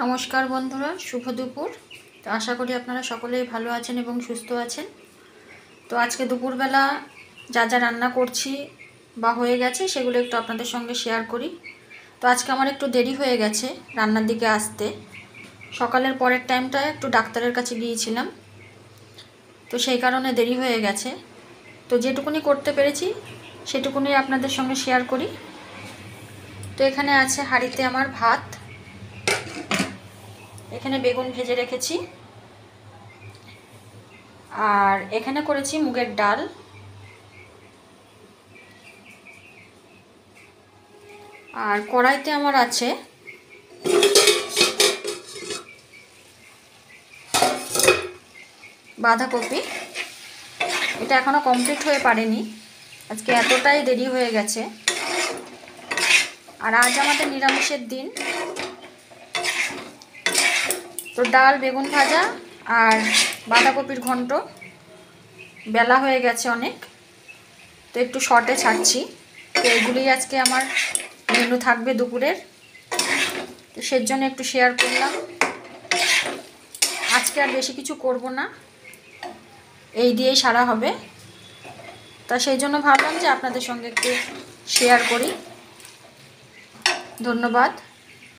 নমস্কার বন্ধুরা, শুভ দুপুর। তো আশা করি আপনারা সকলেই ভালো আছেন এবং সুস্থ আছেন। তো আজকে দুপুরবেলা যা যা রান্না করছি বা হয়ে গেছে সেগুলো একটু আপনাদের সঙ্গে শেয়ার করি। তো আজকে আমার একটু দেরি হয়ে গেছে রান্নার দিকে আসতে। সকালের পরের টাইমটা একটু ডাক্তারের কাছে গিয়েছিলাম, তো সেই কারণে দেরি হয়ে গেছে। তো যেটুকুনি করতে পেরেছি সেটুকুনি আপনাদের সঙ্গে শেয়ার করি। তো এখানে আছে হাঁড়িতে আমার ভাত, এখানে বেগুন ভেজে রেখেছি, আর এখানে করেছি মুগের ডাল, আর কড়াইতে আমার আছে বাঁধাকপি। এটা এখনো কমপ্লিট হয়ে পারেনি, আজকে এতটাই দেরি হয়ে গেছে। আর আজ আমাদের নিরামিষের দিন। তো ডাল, বেগুন ভাজা আর বাঁধাকপির ঘন্ট। বেলা হয়ে গেছে অনেক, তো একটু শর্টে ছাড়ছি। তো এগুলোই আজকে আমার মেনু থাকবে দুপুরের, তো সের জন্য একটু শেয়ার করলাম। আজকে আর বেশি কিছু করব না, এই দিয়েই সারা হবে। তা সেই জন্য ভাবলাম যে আপনাদের সঙ্গে একটু শেয়ার করি। ধন্যবাদ।